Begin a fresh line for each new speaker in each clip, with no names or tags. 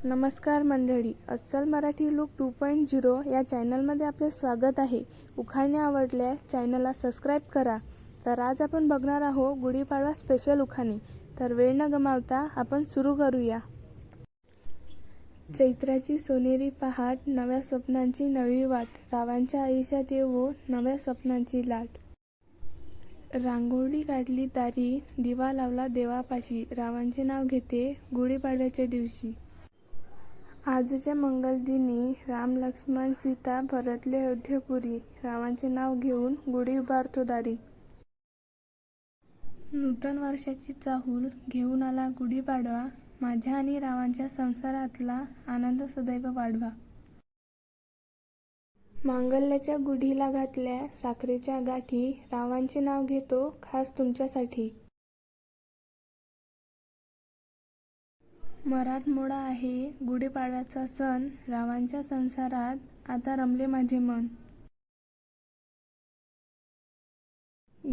नमस्कार मंडळी, अस्सल मराठी लूक 2.0 या चॅनलमध्ये आपले स्वागत आहे. उखाणे आवडल्यास चॅनलला सबस्क्राईब करा. तर आज आपण बघणार आहोत गुढीपाडवा स्पेशल उखाणे. तर वेळ न गमावता आपण सुरू करूया. चैत्राची सोनेरी पहाट, नव्या स्वप्नांची नवी वाट, रावांच्या आयुष्यात येवो नव्या स्वप्नांची लाट. रांगोळी काढली दारी, दिवा लावला देवापाशी, रावांचे नाव घेते गुढीपाडव्याच्या दिवशी. आजच्या मंगलदिनी राम लक्ष्मण सीता परतले अयोध्येपुरी, रावांचे नाव घेऊन गुढी उभारतो दारी. नूतन वर्षाची चाहूल घेऊन आला गुढीपाडवा, माझ्या आणि रावांच्या संसारातला आनंद सदैव वाढवा. मांगल्याच्या गुढीला घातल्या साखरेच्या गाठी, रावांचे नाव घेतो खास तुमच्यासाठी. मराठमोळा आहे गुढीपाडव्याचा सण, रावांच्या संसारात आता रमले माझे मन.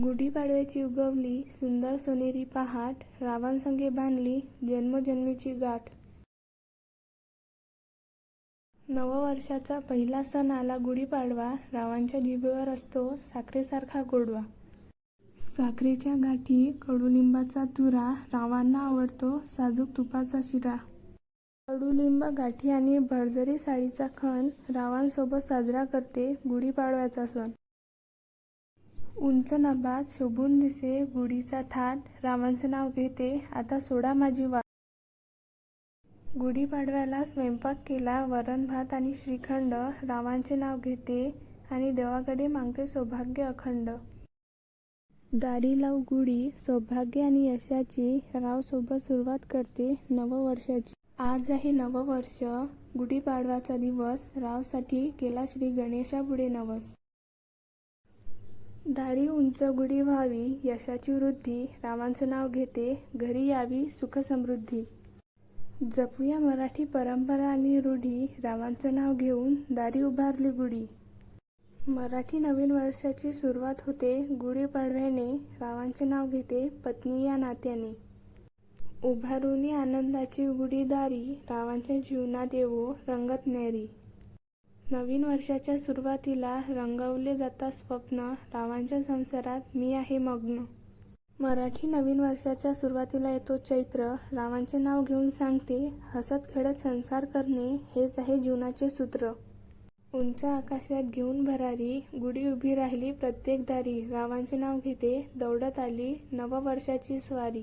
गुढीपाडव्याची उगवली सुंदर सोनेरी पहाट, रावांसंगे बांधली जन्मोजन्मीची गाठ. नववर्षाचा पहिला सण आला गुढीपाडवा, रावांच्या जिभेवर असतो साखरेसारखा गोडवा. साखरेच्या गाठी, कडुलिंबाचा तुरा, रावांना आवडतो साजूक तुपाचा शिरा. कडुलिंब गाठी आणि भरजरी साडीचा खण, रावांसोबत साजरा करते गुढीपाडव्याचा सण. उंच नभात शोभून दिसे गुढीचा थाट, रावांचं नाव घेते आता सोडा माझी वाट. गुढीपाडव्याला स्वयंपाक केला वरण भात आणि श्रीखंड, रावांचे नाव घेते आणि देवाकडे मागते सौभाग्य अखंड. दारी लावू गुढी सौभाग्य आणि यशाची, राव सोबत सुरुवात करते नववर्षाची. आज आहे नववर्ष, गुढीपाडवाचा दिवस, रावसाठी केला श्री गणेशापुढे नवस. दारी उंच गुढी व्हावी यशाची वृद्धी, रावांचं नाव घेते घरी यावी सुख समृद्धी. जपूया मराठी परंपरा आणि रूढी, रावांचं नाव घेऊन दारी उभारली गुढी. मराठी नवीन वर्षाची सुरुवात होते गुढीपाडव्याने, रावांचे नाव घेते पत्नी या नात्याने. उभारुनी आनंदाची गुढी दारी, रावांच्या जीवनात येवो रंगत न्यारी. नवीन वर्षाच्या सुरुवातीला रंगवले जातात स्वप्न, रावांच्या संसारात मी आहे मग्न. मराठी नवीन वर्षाच्या सुरुवातीला येतो चैत्र, रावांचे नाव घेऊन सांगते हसत खेळत संसार करणे हेच आहे जीवनाचे सूत्र. उंच आकाशात घेऊन भरारी, गुढी उभी राहिली प्रत्येक दारी, रावांचे नाव घेते दौडत आली नववर्षाची स्वारी.